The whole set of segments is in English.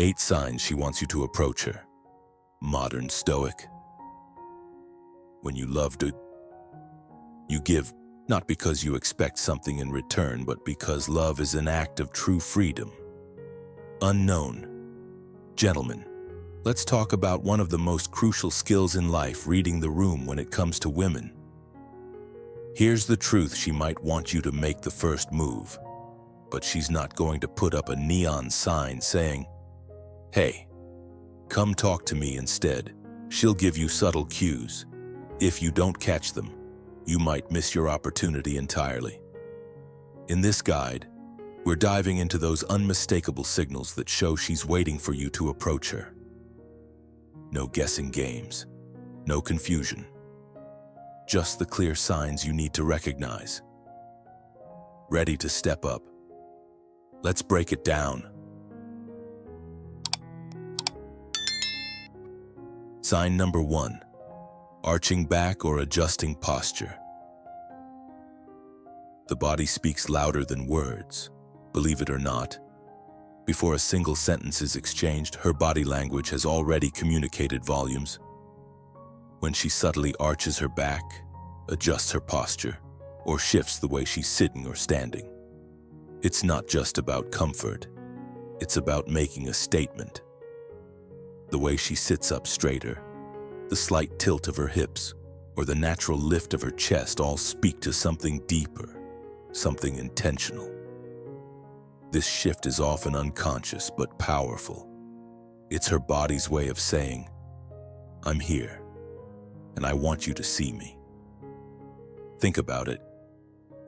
8 signs she wants you to approach her. Modern Stoic. When you love to, you give, not because you expect something in return, but because love is an act of true freedom. Unknown. Gentlemen, let's talk about one of the most crucial skills in life, reading the room when it comes to women. Here's the truth: she might want you to make the first move, but she's not going to put up a neon sign saying, "Hey, come talk to me." Instead, she'll give you subtle cues. If you don't catch them, you might miss your opportunity entirely. In this guide, we're diving into those unmistakable signals that show she's waiting for you to approach her. No guessing games, no confusion. Just the clear signs you need to recognize. Ready to step up? Let's break it down. Sign number 1. Arching back or adjusting posture. The body speaks louder than words. Believe it or not, before a single sentence is exchanged, her body language has already communicated volumes. When she subtly arches her back, adjusts her posture, or shifts the way she's sitting or standing, it's not just about comfort. It's about making a statement. The way she sits up straighter, the slight tilt of her hips, or the natural lift of her chest all speak to something deeper, something intentional. This shift is often unconscious but powerful. It's her body's way of saying, "I'm here, and I want you to see me." Think about it.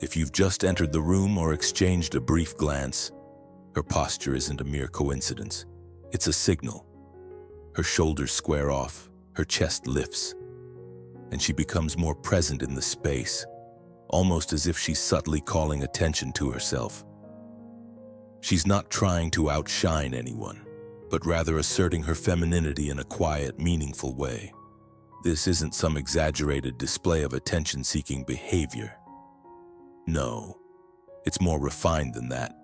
If you've just entered the room or exchanged a brief glance, her posture isn't a mere coincidence. It's a signal. Her shoulders square off, her chest lifts, and she becomes more present in the space, almost as if she's subtly calling attention to herself. She's not trying to outshine anyone, but rather asserting her femininity in a quiet, meaningful way. This isn't some exaggerated display of attention-seeking behavior. No, it's more refined than that.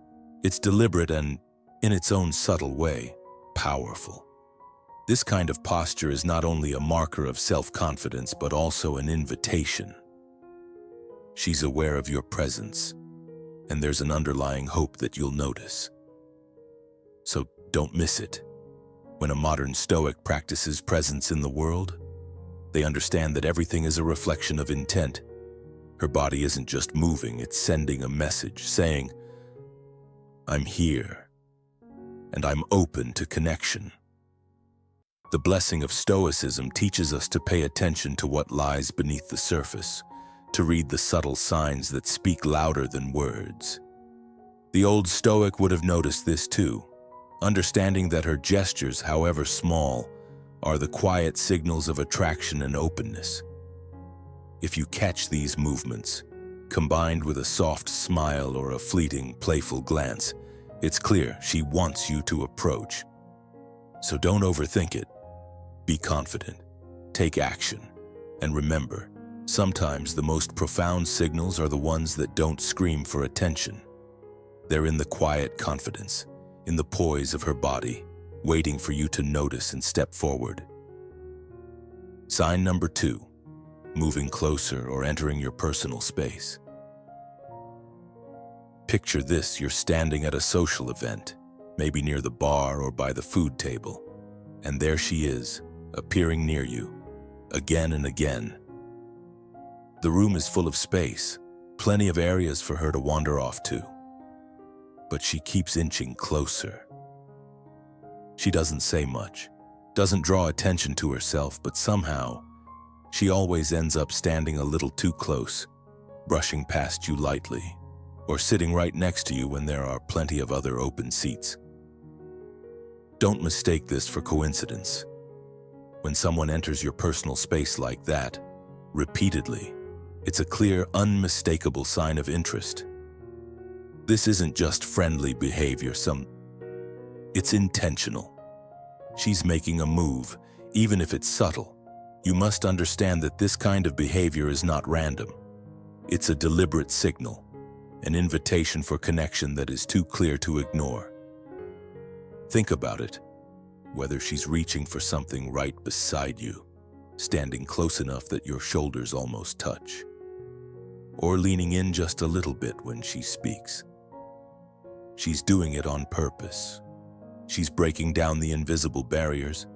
It's deliberate and, in its own subtle way, powerful. This kind of posture is not only a marker of self-confidence, but also an invitation. She's aware of your presence, and there's an underlying hope that you'll notice. So don't miss it. When a modern Stoic practices presence in the world, they understand that everything is a reflection of intent. Her body isn't just moving, it's sending a message, saying, "I'm here, and I'm open to connection." The blessing of Stoicism teaches us to pay attention to what lies beneath the surface, to read the subtle signs that speak louder than words. The old Stoic would have noticed this too, understanding that her gestures, however small, are the quiet signals of attraction and openness. If you catch these movements, combined with a soft smile or a fleeting, playful glance, it's clear she wants you to approach. So don't overthink it. Be confident, take action, and remember, sometimes the most profound signals are the ones that don't scream for attention. They're in the quiet confidence, in the poise of her body, waiting for you to notice and step forward. Sign number 2, moving closer or entering your personal space. Picture this: you're standing at a social event, maybe near the bar or by the food table, and there she is, appearing near you, again and again. The room is full of space, plenty of areas for her to wander off to. But she keeps inching closer. She doesn't say much, doesn't draw attention to herself, but somehow, she always ends up standing a little too close, brushing past you lightly, or sitting right next to you when there are plenty of other open seats. Don't mistake this for coincidence. When someone enters your personal space like that, repeatedly, it's a clear, unmistakable sign of interest. This isn't just friendly behavior, it's intentional. She's making a move, even if it's subtle. You must understand that this kind of behavior is not random. It's a deliberate signal, an invitation for connection that is too clear to ignore. Think about it. whether she's reaching for something right beside you, standing close enough that your shoulders almost touch, or leaning in just a little bit when she speaks. She's doing it on purpose. She's breaking down the invisible barriers,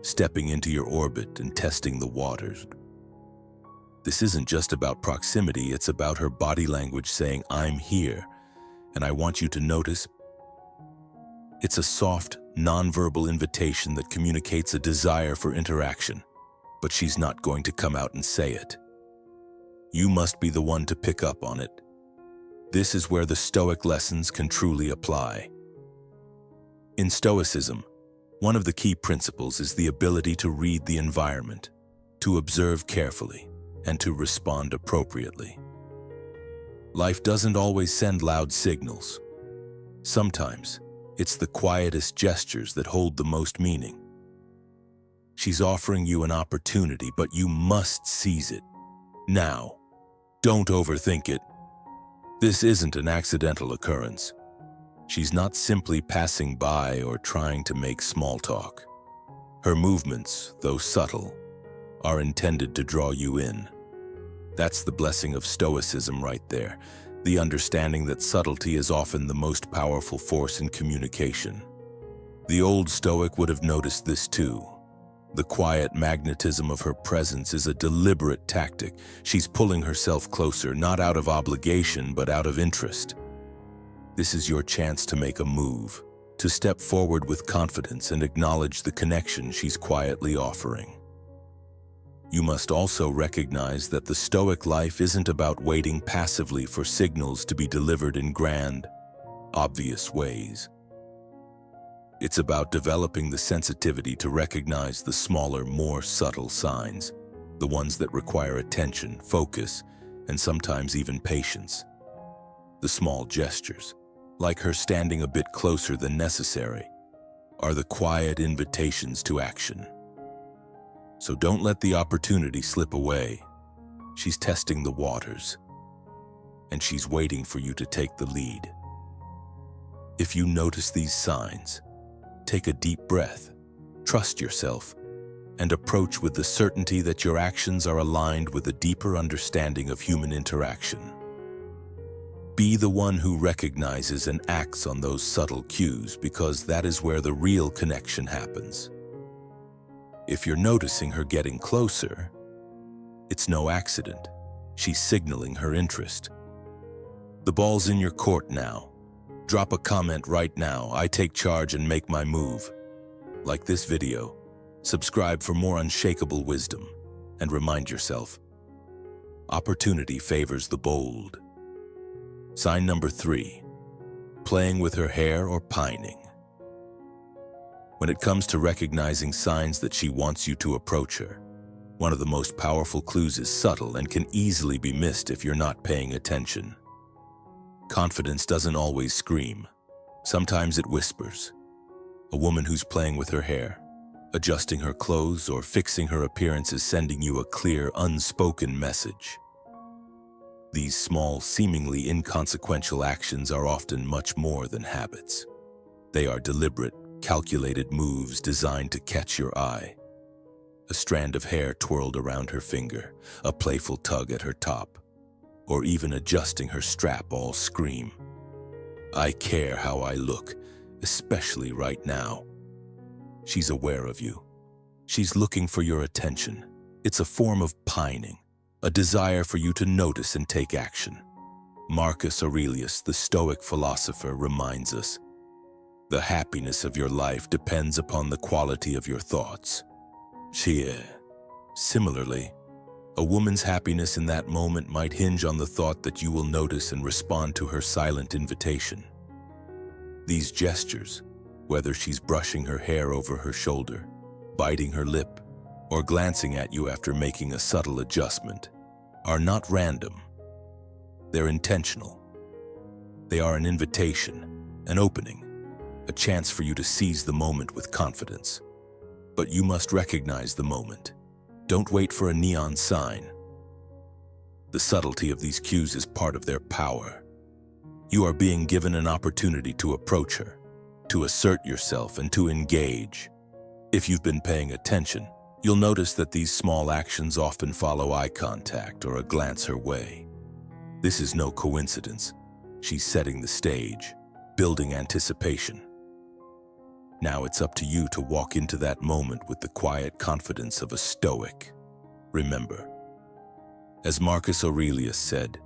stepping into your orbit and testing the waters. This isn't just about proximity, it's about her body language saying, "I'm here, and I want you to notice." It's a soft, nonverbal invitation that communicates a desire for interaction, but she's not going to come out and say it. You must be the one to pick up on it. This is where the Stoic lessons can truly apply. In Stoicism, one of the key principles is the ability to read the environment, to observe carefully, and to respond appropriately. Life doesn't always send loud signals. Sometimes, it's the quietest gestures that hold the most meaning. She's offering you an opportunity, but you must seize it. Now, don't overthink it. This isn't an accidental occurrence. She's not simply passing by or trying to make small talk. Her movements, though subtle, are intended to draw you in. That's the blessing of Stoicism right there, the understanding that subtlety is often the most powerful force in communication. The old Stoic would have noticed this too. The quiet magnetism of her presence is a deliberate tactic. She's pulling herself closer, not out of obligation, but out of interest. This is your chance to make a move, to step forward with confidence and acknowledge the connection she's quietly offering. You must also recognize that the Stoic life isn't about waiting passively for signals to be delivered in grand, obvious ways. It's about developing the sensitivity to recognize the smaller, more subtle signs, the ones that require attention, focus, and sometimes even patience. The small gestures, like her standing a bit closer than necessary, are the quiet invitations to action. So don't let the opportunity slip away. She's testing the waters, and she's waiting for you to take the lead. If you notice these signs, take a deep breath, trust yourself, and approach with the certainty that your actions are aligned with a deeper understanding of human interaction. Be the one who recognizes and acts on those subtle cues, because that is where the real connection happens. If you're noticing her getting closer, it's no accident. She's signaling her interest. The ball's in your court now. Drop a comment right now. I take charge and make my move. Like this video, subscribe for more unshakable wisdom, and remind yourself, opportunity favors the bold. Sign number 3, playing with her hair or pining. When it comes to recognizing signs that she wants you to approach her, one of the most powerful clues is subtle and can easily be missed if you're not paying attention. Confidence doesn't always scream. Sometimes it whispers. A woman who's playing with her hair, adjusting her clothes, or fixing her appearance is sending you a clear, unspoken message. These small, seemingly inconsequential actions are often much more than habits. They are deliberate, calculated moves designed to catch your eye. A strand of hair twirled around her finger, a playful tug at her top, or even adjusting her strap all scream, "I care how I look, especially right now." She's aware of you. She's looking for your attention. It's a form of pining, a desire for you to notice and take action. Marcus Aurelius, the Stoic philosopher, reminds us, the happiness of your life depends upon the quality of your thoughts. Similarly, a woman's happiness in that moment might hinge on the thought that you will notice and respond to her silent invitation. These gestures, whether she's brushing her hair over her shoulder, biting her lip, or glancing at you after making a subtle adjustment, are not random. They're intentional. They are an invitation, an opening, a chance for you to seize the moment with confidence. But you must recognize the moment. Don't wait for a neon sign. The subtlety of these cues is part of their power. You are being given an opportunity to approach her, to assert yourself and to engage. If you've been paying attention, you'll notice that these small actions often follow eye contact or a glance her way. This is no coincidence. She's setting the stage, building anticipation. Now it's up to you to walk into that moment with the quiet confidence of a Stoic. Remember, as Marcus Aurelius said,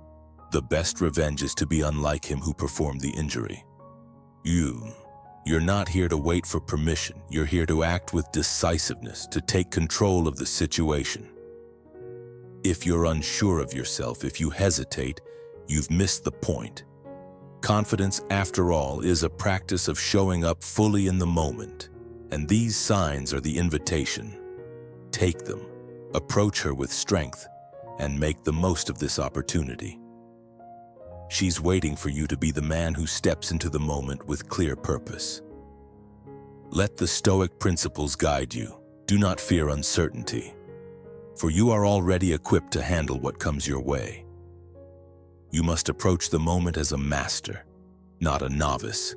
the best revenge is to be unlike him who performed the injury. You're not here to wait for permission. You're here to act with decisiveness, to take control of the situation. If you're unsure of yourself, if you hesitate, you've missed the point. Confidence, after all, is a practice of showing up fully in the moment, and these signs are the invitation. Take them, approach her with strength, and make the most of this opportunity. She's waiting for you to be the man who steps into the moment with clear purpose. Let the Stoic principles guide you. Do not fear uncertainty, for you are already equipped to handle what comes your way. You must approach the moment as a master, not a novice.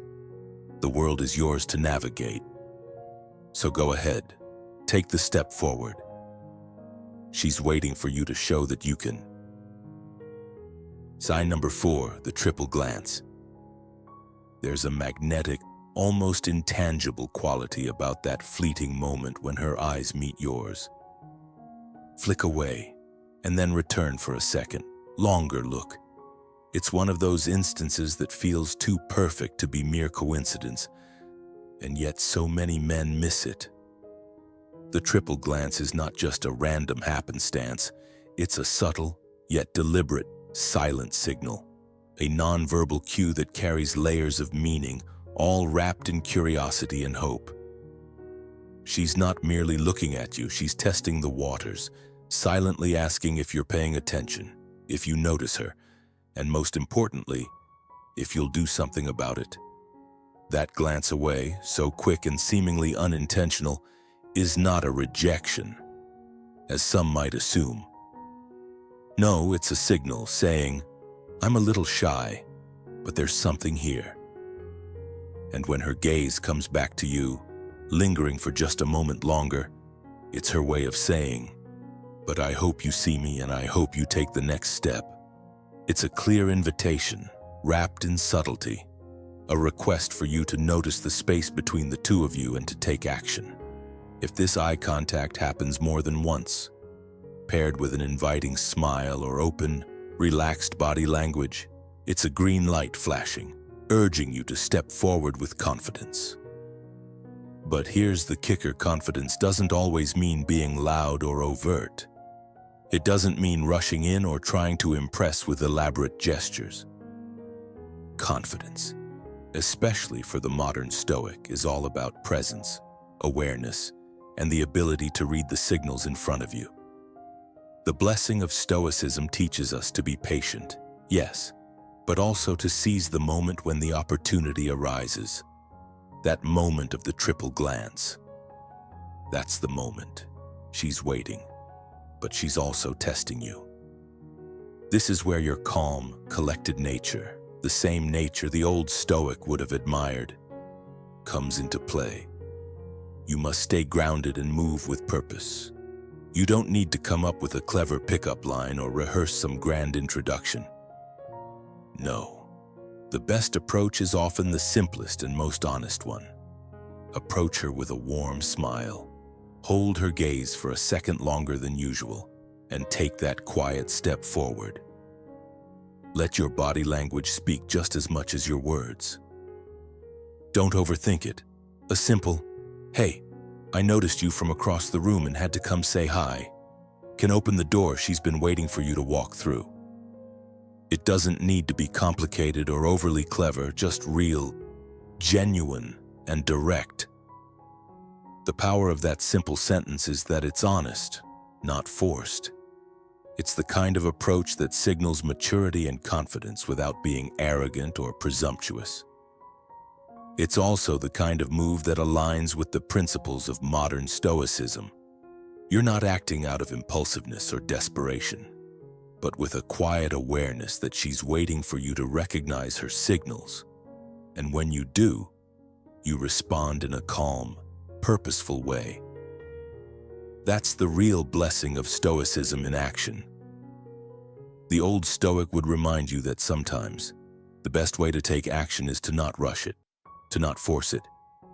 The world is yours to navigate. So go ahead, take the step forward. She's waiting for you to show that you can. Sign number 4, the triple glance. There's a magnetic, almost intangible quality about that fleeting moment when her eyes meet yours. Flick away, and then return for a second, longer look. It's one of those instances that feels too perfect to be mere coincidence, and yet so many men miss it. The triple glance is not just a random happenstance, it's a subtle, yet deliberate, silent signal, a nonverbal cue that carries layers of meaning, all wrapped in curiosity and hope. She's not merely looking at you, she's testing the waters, silently asking if you're paying attention, if you notice her, and most importantly, if you'll do something about it. That glance away, so quick and seemingly unintentional, is not a rejection, as some might assume. No, it's a signal saying, I'm a little shy, but there's something here. And when her gaze comes back to you, lingering for just a moment longer, it's her way of saying, but I hope you see me and I hope you take the next step. It's a clear invitation, wrapped in subtlety, a request for you to notice the space between the two of you and to take action. If this eye contact happens more than once, paired with an inviting smile or open, relaxed body language, it's a green light flashing, urging you to step forward with confidence. But here's the kicker: confidence doesn't always mean being loud or overt. It doesn't mean rushing in or trying to impress with elaborate gestures. Confidence, especially for the modern Stoic, is all about presence, awareness, and the ability to read the signals in front of you. The blessing of Stoicism teaches us to be patient, yes, but also to seize the moment when the opportunity arises. That moment of the triple glance. That's the moment. She's waiting, but she's also testing you. This is where your calm, collected nature, the same nature the old Stoic would have admired, comes into play. You must stay grounded and move with purpose. You don't need to come up with a clever pickup line or rehearse some grand introduction. No, the best approach is often the simplest and most honest one. Approach her with a warm smile. Hold her gaze for a second longer than usual, and take that quiet step forward. Let your body language speak just as much as your words. Don't overthink it. A simple, "Hey, I noticed you from across the room and had to come say hi," can open the door she's been waiting for you to walk through. It doesn't need to be complicated or overly clever, just real, genuine, and direct. The power of that simple sentence is that it's honest, not forced. It's the kind of approach that signals maturity and confidence without being arrogant or presumptuous. It's also the kind of move that aligns with the principles of modern Stoicism. You're not acting out of impulsiveness or desperation, but with a quiet awareness that she's waiting for you to recognize her signals. And when you do, You respond in a calm, purposeful way. That's the real blessing of Stoicism in action. The old Stoic would remind you that sometimes the best way to take action is to not rush it, to not force it,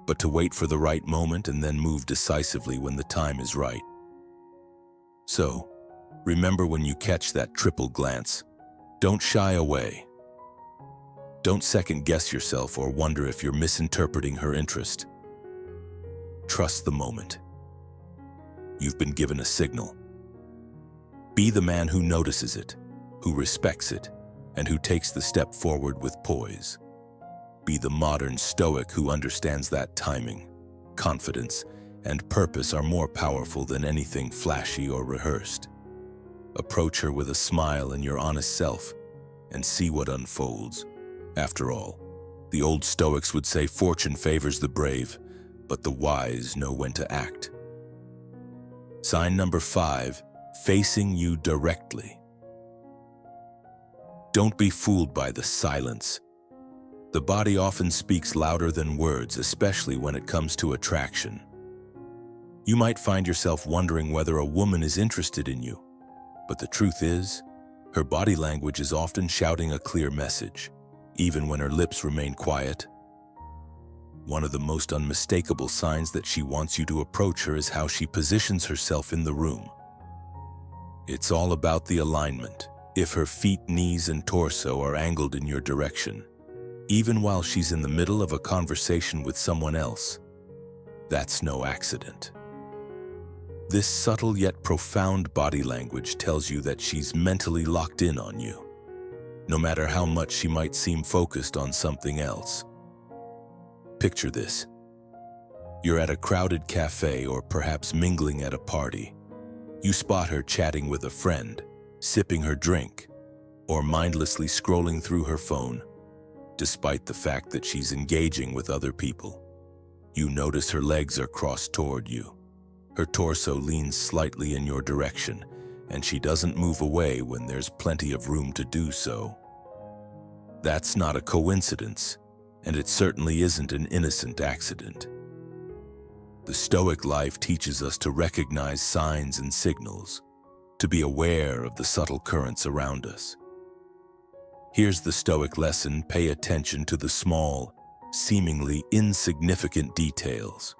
but to wait for the right moment and then move decisively when the time is right. So, remember when you catch that triple glance, don't shy away. Don't second-guess yourself or wonder if you're misinterpreting her interest. Trust the moment. You've been given a signal. Be the man who notices it, who respects it, and who takes the step forward with poise. Be the modern Stoic who understands that timing, confidence, and purpose are more powerful than anything flashy or rehearsed. Approach her with a smile and your honest self, and see what unfolds. After all, the old Stoics would say fortune favors the brave, but the wise know when to act. Sign number 5, facing you directly. Don't be fooled by the silence. The body often speaks louder than words, especially when it comes to attraction. You might find yourself wondering whether a woman is interested in you, but the truth is, her body language is often shouting a clear message, even when her lips remain quiet. One of the most unmistakable signs that she wants you to approach her is how she positions herself in the room. It's all about the alignment. If her feet, knees, and torso are angled in your direction, even while she's in the middle of a conversation with someone else, that's no accident. This subtle yet profound body language tells you that she's mentally locked in on you, no matter how much she might seem focused on something else. Picture this. You're at a crowded cafe or perhaps mingling at a party. You spot her chatting with a friend, sipping her drink, or mindlessly scrolling through her phone, despite the fact that she's engaging with other people. You notice her legs are crossed toward you. Her torso leans slightly in your direction, and she doesn't move away when there's plenty of room to do so. That's not a coincidence, and it certainly isn't an innocent accident. The Stoic life teaches us to recognize signs and signals, to be aware of the subtle currents around us. Here's the Stoic lesson: pay attention to the small, seemingly insignificant details.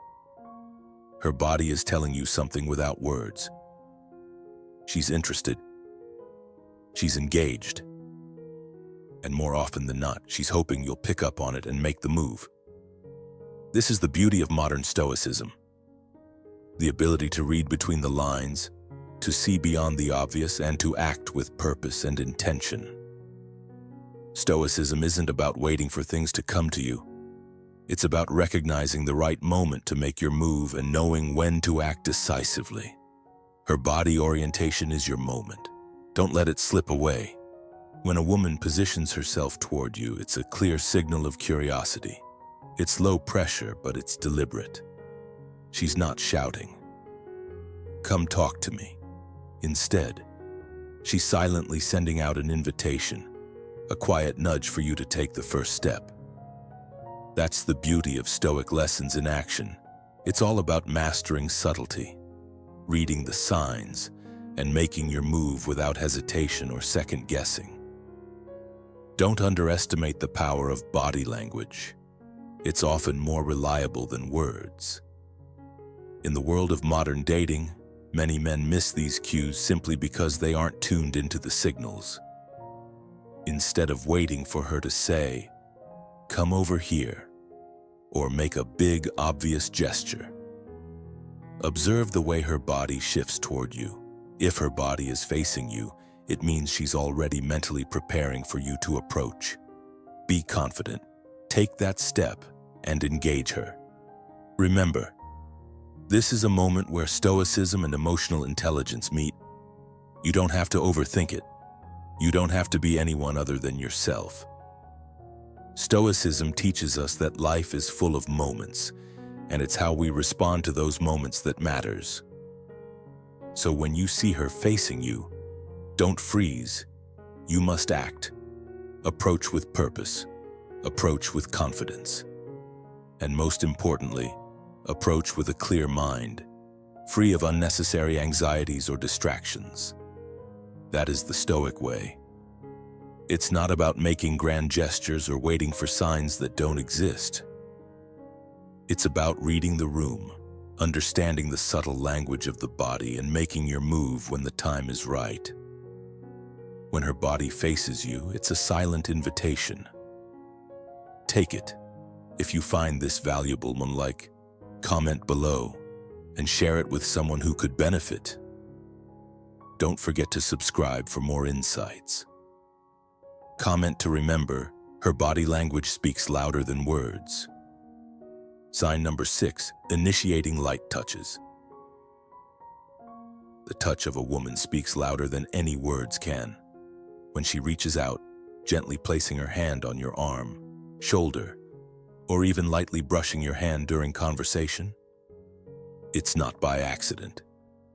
Her body is telling you something without words. She's interested. She's engaged. And more often than not, she's hoping you'll pick up on it and make the move. This is the beauty of modern Stoicism. The ability to read between the lines, to see beyond the obvious, and to act with purpose and intention. Stoicism isn't about waiting for things to come to you. It's about recognizing the right moment to make your move and knowing when to act decisively. Her body orientation is your moment. Don't let it slip away. When a woman positions herself toward you, it's a clear signal of curiosity. It's low pressure, but it's deliberate. She's not shouting, "Come talk to me." Instead, she's silently sending out an invitation, a quiet nudge for you to take the first step. That's the beauty of Stoic lessons in action. It's all about mastering subtlety, reading the signs, and making your move without hesitation or second guessing. Don't underestimate the power of body language. It's often more reliable than words. In the world of modern dating, many men miss these cues simply because they aren't tuned into the signals. Instead of waiting for her to say, "Come over here," or make a big, obvious gesture, observe the way her body shifts toward you. If her body is facing you, it means she's already mentally preparing for you to approach. Be confident, take that step, and engage her. Remember, this is a moment where Stoicism and emotional intelligence meet. You don't have to overthink it. You don't have to be anyone other than yourself. Stoicism teaches us that life is full of moments, and it's how we respond to those moments that matters. So when you see her facing you, don't freeze. You must act. Approach with purpose. Approach with confidence. And most importantly, approach with a clear mind, free of unnecessary anxieties or distractions. That is the Stoic way. It's not about making grand gestures or waiting for signs that don't exist. It's about reading the room, understanding the subtle language of the body, and making your move when the time is right. When her body faces you, it's a silent invitation. Take it. If you find this valuable, comment below and share it with someone who could benefit. Don't forget to subscribe for more insights. Comment to remember, her body language speaks louder than words. Sign number 6, initiating light touches. The touch of a woman speaks louder than any words can. When she reaches out, gently placing her hand on your arm, shoulder, or even lightly brushing your hand during conversation, it's not by accident.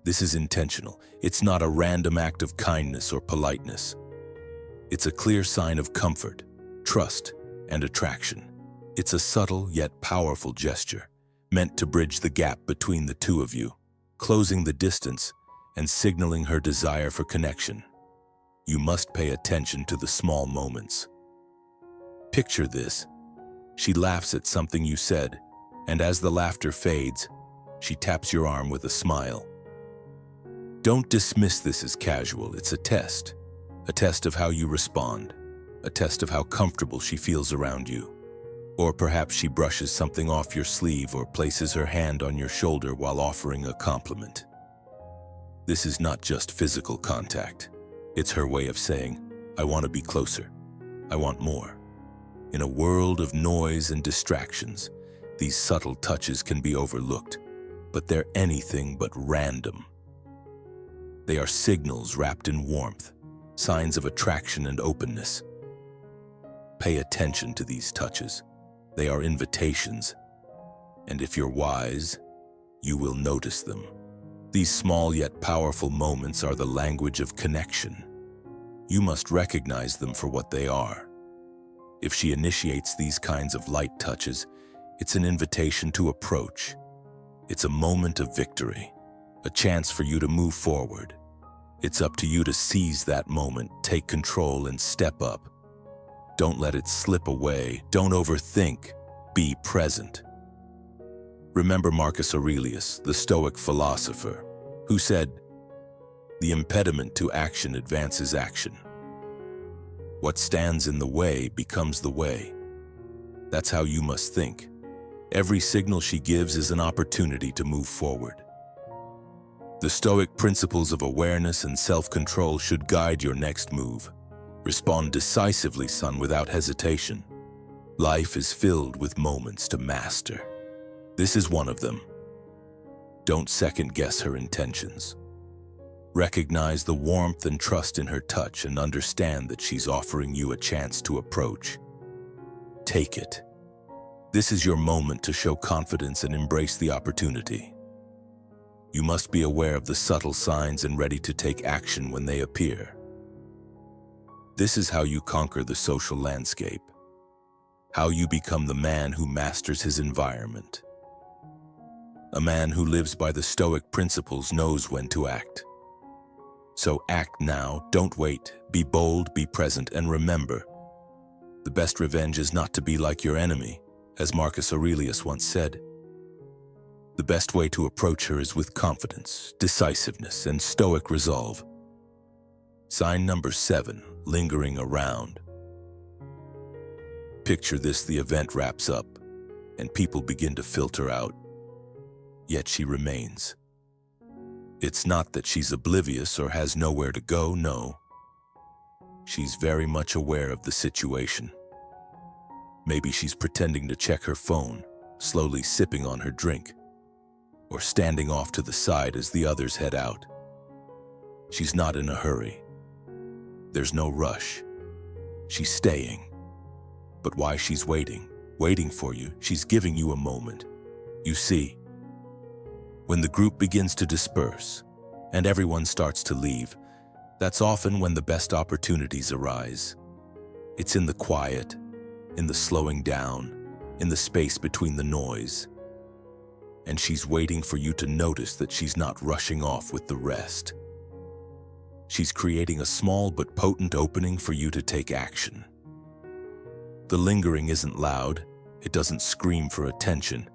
This is intentional. It's not a random act of kindness or politeness. It's a clear sign of comfort, trust, and attraction. It's a subtle yet powerful gesture, meant to bridge the gap between the two of you, closing the distance and signaling her desire for connection. You must pay attention to the small moments. Picture this. She laughs at something you said, and as the laughter fades, she taps your arm with a smile. Don't dismiss this as casual. It's a test of how you respond, a test of how comfortable she feels around you. Or perhaps she brushes something off your sleeve or places her hand on your shoulder while offering a compliment. This is not just physical contact. It's her way of saying, I want to be closer. I want more. In a world of noise and distractions, these subtle touches can be overlooked, but they're anything but random. They are signals wrapped in warmth, signs of attraction and openness. Pay attention to these touches. They are invitations, and if you're wise, you will notice them. These small yet powerful moments are the language of connection. You must recognize them for what they are. If she initiates these kinds of light touches, it's an invitation to approach. It's a moment of victory, a chance for you to move forward. It's up to you to seize that moment, take control, and step up. Don't let it slip away. Don't overthink. Be present. Remember Marcus Aurelius, the Stoic philosopher, who said, "The impediment to action advances action. What stands in the way becomes the way." That's how you must think. Every signal she gives is an opportunity to move forward. The Stoic principles of awareness and self-control should guide your next move. Respond decisively, son, without hesitation. Life is filled with moments to master. This is one of them. Don't second-guess her intentions. Recognize the warmth and trust in her touch and understand that she's offering you a chance to approach. Take it. This is your moment to show confidence and embrace the opportunity. You must be aware of the subtle signs and ready to take action when they appear. This is how you conquer the social landscape, how you become the man who masters his environment. A man who lives by the Stoic principles knows when to act. So act now, don't wait, be bold, be present, and remember, the best revenge is not to be like your enemy, as Marcus Aurelius once said. The best way to approach her is with confidence, decisiveness, and Stoic resolve. Sign number 7, lingering around. Picture this: the event wraps up, and people begin to filter out. Yet she remains. It's not that she's oblivious or has nowhere to go, no. She's very much aware of the situation. Maybe she's pretending to check her phone, slowly sipping on her drink, or standing off to the side as the others head out. She's not in a hurry. There's no rush. She's staying. But why she's waiting for you, she's giving you a moment. You see, when the group begins to disperse and everyone starts to leave, that's often when the best opportunities arise. It's in the quiet, in the slowing down, in the space between the noise. And she's waiting for you to notice that she's not rushing off with the rest. She's creating a small but potent opening for you to take action. The lingering isn't loud, it doesn't scream for attention.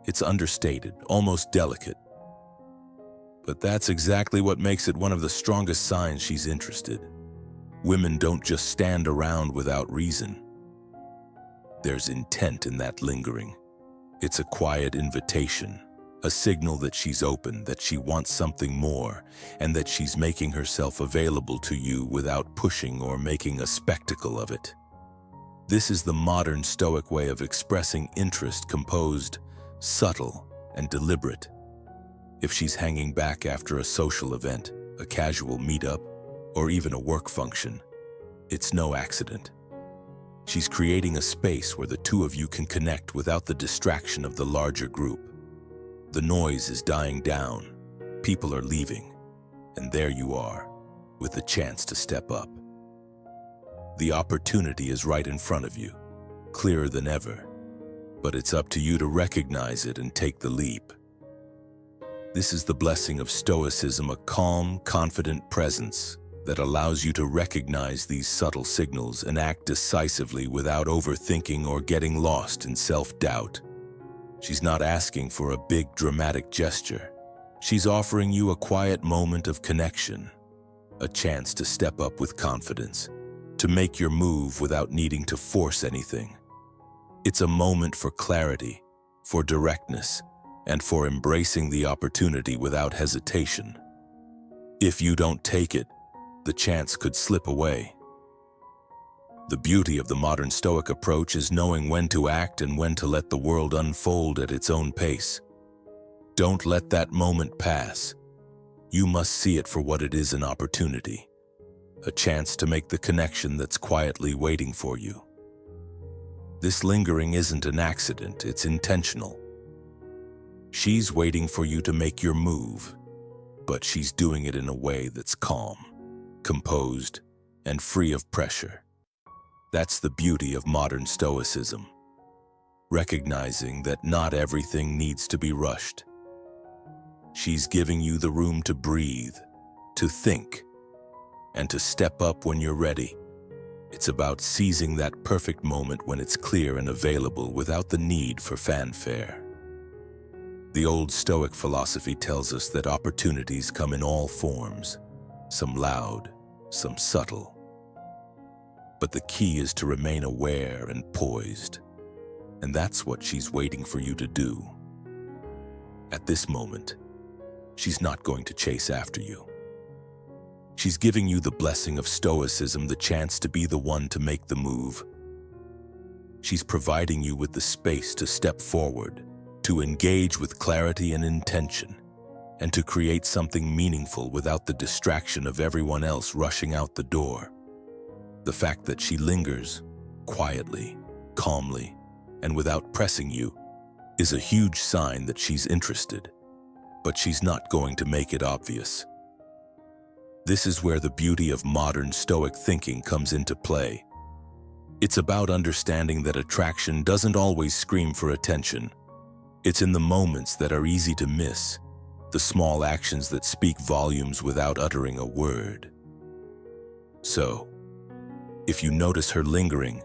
It's understated, almost delicate. But that's exactly what makes it one of the strongest signs she's interested. Women don't just stand around without reason. There's intent in that lingering. It's a quiet invitation, a signal that she's open, that she wants something more, and that she's making herself available to you without pushing or making a spectacle of it. This is the modern Stoic way of expressing interest, composed, subtle, and deliberate. If she's hanging back after a social event, a casual meetup, or even a work function, it's no accident. She's creating a space where the two of you can connect without the distraction of the larger group. The noise is dying down, people are leaving, and there you are, with the chance to step up. The opportunity is right in front of you, clearer than ever, but it's up to you to recognize it and take the leap. This is the blessing of Stoicism, a calm, confident presence that allows you to recognize these subtle signals and act decisively without overthinking or getting lost in self-doubt. She's not asking for a big, dramatic gesture. She's offering you a quiet moment of connection, a chance to step up with confidence, to make your move without needing to force anything. It's a moment for clarity, for directness, and for embracing the opportunity without hesitation. If you don't take it, the chance could slip away. The beauty of the modern Stoic approach is knowing when to act and when to let the world unfold at its own pace. Don't let that moment pass. You must see it for what it is, an opportunity, a chance to make the connection that's quietly waiting for you. This lingering isn't an accident, it's intentional. She's waiting for you to make your move, but she's doing it in a way that's calm, composed, and free of pressure. That's the beauty of modern Stoicism, recognizing that not everything needs to be rushed. She's giving you the room to breathe, to think, and to step up when you're ready. It's about seizing that perfect moment when it's clear and available without the need for fanfare. The old Stoic philosophy tells us that opportunities come in all forms, some loud, some subtle. But the key is to remain aware and poised, and that's what she's waiting for you to do. At this moment, she's not going to chase after you. She's giving you the blessing of Stoicism, the chance to be the one to make the move. She's providing you with the space to step forward, to engage with clarity and intention, and to create something meaningful without the distraction of everyone else rushing out the door. The fact that she lingers, quietly, calmly, and without pressing you, is a huge sign that she's interested, but she's not going to make it obvious. This is where the beauty of modern Stoic thinking comes into play. It's about understanding that attraction doesn't always scream for attention. It's in the moments that are easy to miss, the small actions that speak volumes without uttering a word. So, if you notice her lingering,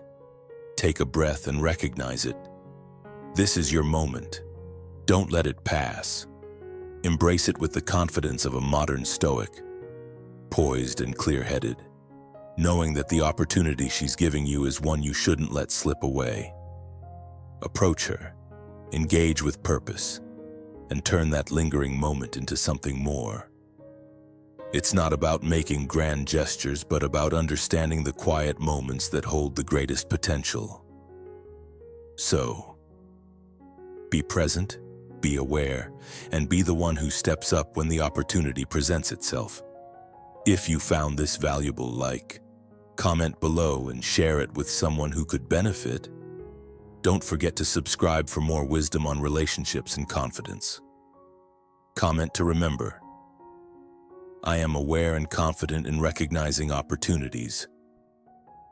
take a breath and recognize it. This is your moment. Don't let it pass. Embrace it with the confidence of a modern Stoic, poised and clear-headed, knowing that the opportunity she's giving you is one you shouldn't let slip away. Approach her, engage with purpose, and turn that lingering moment into something more. It's not about making grand gestures, but about understanding the quiet moments that hold the greatest potential. So, be present, be aware, and be the one who steps up when the opportunity presents itself. If you found this valuable, comment below and share it with someone who could benefit. Don't forget to subscribe for more wisdom on relationships and confidence. Comment to remember. I am aware and confident in recognizing opportunities.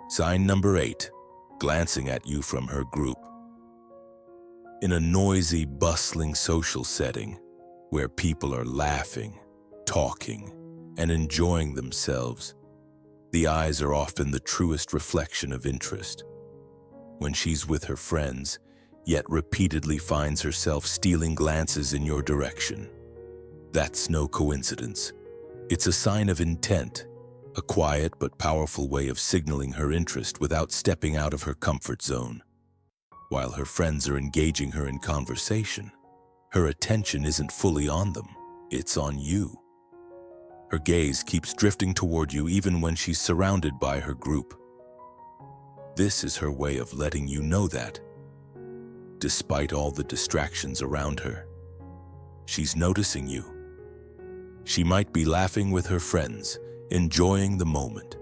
Sign number 8, glancing at you from her group. In a noisy, bustling social setting where people are laughing, talking, and enjoying themselves, the eyes are often the truest reflection of interest. When she's with her friends, yet repeatedly finds herself stealing glances in your direction, that's no coincidence. It's a sign of intent, a quiet but powerful way of signaling her interest without stepping out of her comfort zone. While her friends are engaging her in conversation, her attention isn't fully on them, it's on you. Her gaze keeps drifting toward you even when she's surrounded by her group. This is her way of letting you know that, despite all the distractions around her, she's noticing you. She might be laughing with her friends, enjoying the moment,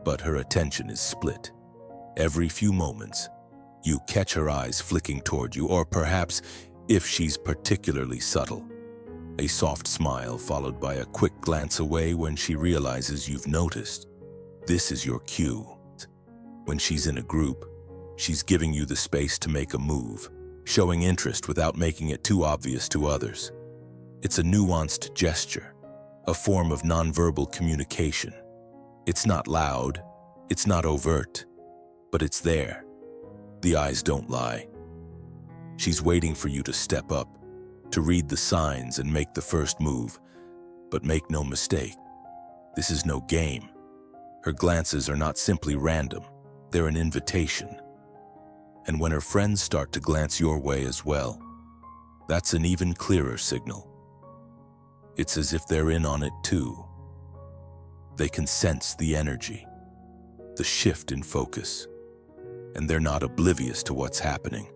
but her attention is split. Every few moments, you catch her eyes flicking toward you, or perhaps, if she's particularly subtle, a soft smile followed by a quick glance away when she realizes you've noticed. This is your cue. When she's in a group, she's giving you the space to make a move, showing interest without making it too obvious to others. It's a nuanced gesture, a form of nonverbal communication. It's not loud, it's not overt, but it's there. The eyes don't lie. She's waiting for you to step up, to read the signs and make the first move. But make no mistake, this is no game. Her glances are not simply random, they're an invitation. And when her friends start to glance your way as well, that's an even clearer signal. It's as if they're in on it too. They can sense the energy, the shift in focus, and they're not oblivious to what's happening.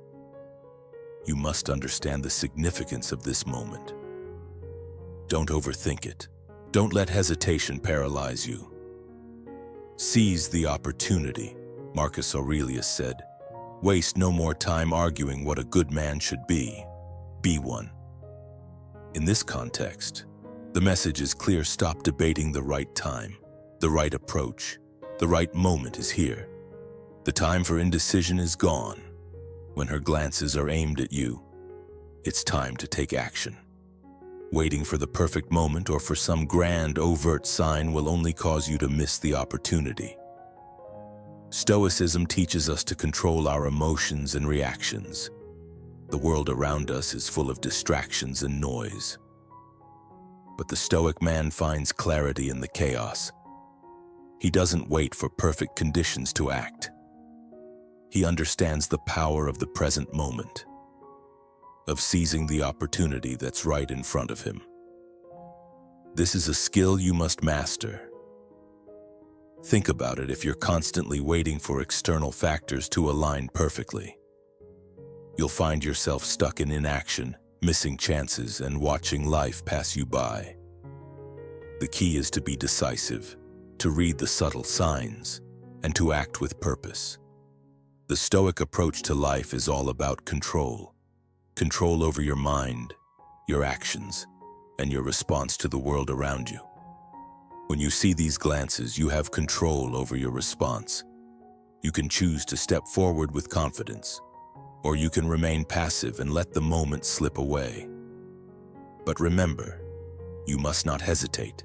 You must understand the significance of this moment. Don't overthink it. Don't let hesitation paralyze you. Seize the opportunity, Marcus Aurelius said. Waste no more time arguing what a good man should be. Be one. In this context, the message is clear. Stop debating the right time, the right approach. The right moment is here. The time for indecision is gone. When her glances are aimed at you, it's time to take action. Waiting for the perfect moment or for some grand, overt sign will only cause you to miss the opportunity. Stoicism teaches us to control our emotions and reactions. The world around us is full of distractions and noise. But the Stoic man finds clarity in the chaos. He doesn't wait for perfect conditions to act. He understands the power of the present moment, of seizing the opportunity that's right in front of him. This is a skill you must master. Think about it. If you're constantly waiting for external factors to align perfectly, you'll find yourself stuck in inaction, missing chances, and watching life pass you by. The key is to be decisive, to read the subtle signs, and to act with purpose. The Stoic approach to life is all about control. Control over your mind, your actions, and your response to the world around you. When you see these glances, you have control over your response. You can choose to step forward with confidence, or you can remain passive and let the moment slip away. But remember, you must not hesitate.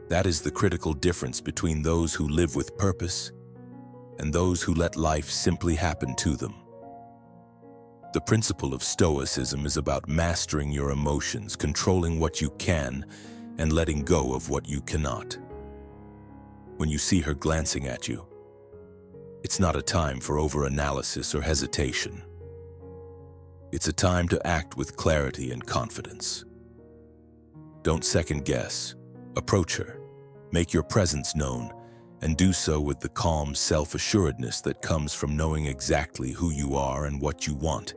That is the critical difference between those who live with purpose and those who let life simply happen to them. The principle of Stoicism is about mastering your emotions, controlling what you can, and letting go of what you cannot. When you see her glancing at you, it's not a time for overanalysis or hesitation. It's a time to act with clarity and confidence. Don't second guess. Approach her, make your presence known, and do so with the calm self-assuredness that comes from knowing exactly who you are and what you want.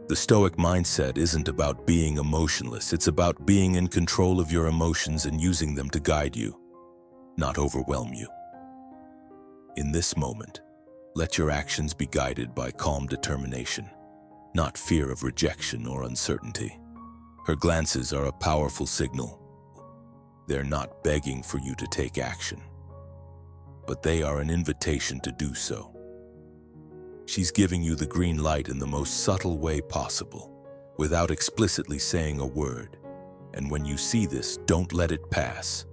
The Stoic mindset isn't about being emotionless, it's about being in control of your emotions and using them to guide you, not overwhelm you. In this moment, let your actions be guided by calm determination, not fear of rejection or uncertainty. Her glances are a powerful signal. They're not begging for you to take action, but they are an invitation to do so. She's giving you the green light in the most subtle way possible, without explicitly saying a word. And when you see this, don't let it pass.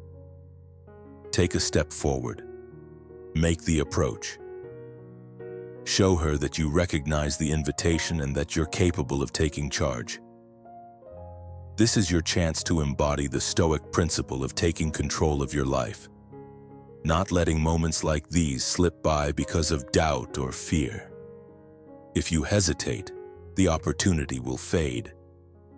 Take a step forward. Make the approach. Show her that you recognize the invitation and that you're capable of taking charge. This is your chance to embody the Stoic principle of taking control of your life, not letting moments like these slip by because of doubt or fear. If you hesitate, the opportunity will fade.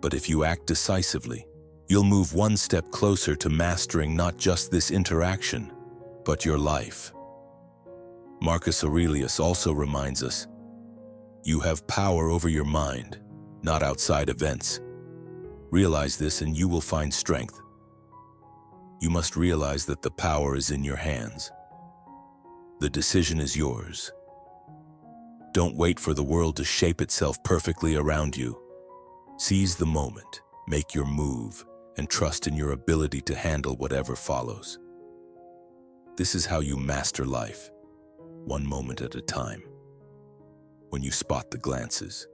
But if you act decisively, you'll move one step closer to mastering not just this interaction, but your life. Marcus Aurelius also reminds us, you have power over your mind, not outside events. Realize this and you will find strength. You must realize that the power is in your hands. The decision is yours. Don't wait for the world to shape itself perfectly around you. Seize the moment, make your move, and trust in your ability to handle whatever follows. This is how you master life, one moment at a time. When you spot the glances,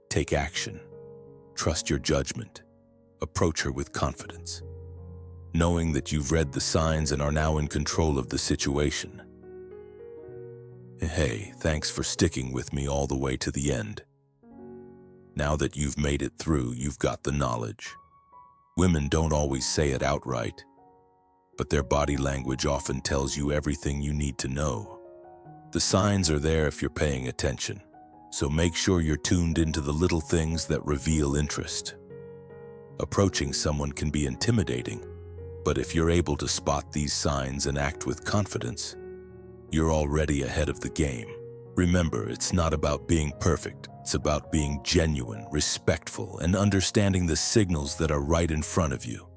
take action. Trust your judgment. Approach her with confidence, knowing that you've read the signs and are now in control of the situation. Hey, thanks for sticking with me all the way to the end. Now that you've made it through, you've got the knowledge. Women don't always say it outright, but their body language often tells you everything you need to know. The signs are there if you're paying attention, so make sure you're tuned into the little things that reveal interest. Approaching someone can be intimidating, but if you're able to spot these signs and act with confidence, you're already ahead of the game. Remember, it's not about being perfect. It's about being genuine, respectful, and understanding the signals that are right in front of you.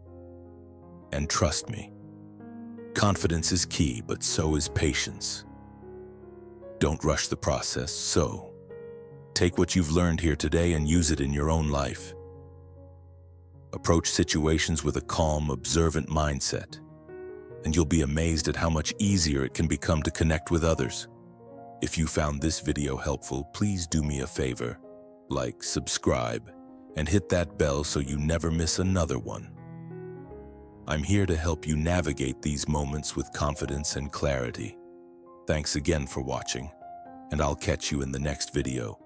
And trust me, confidence is key, but so is patience. Don't rush the process, so take what you've learned here today and use it in your own life. Approach situations with a calm, observant mindset, and you'll be amazed at how much easier it can become to connect with others. If you found this video helpful, please do me a favor, like, subscribe, and hit that bell so you never miss another one. I'm here to help you navigate these moments with confidence and clarity. Thanks again for watching, and I'll catch you in the next video.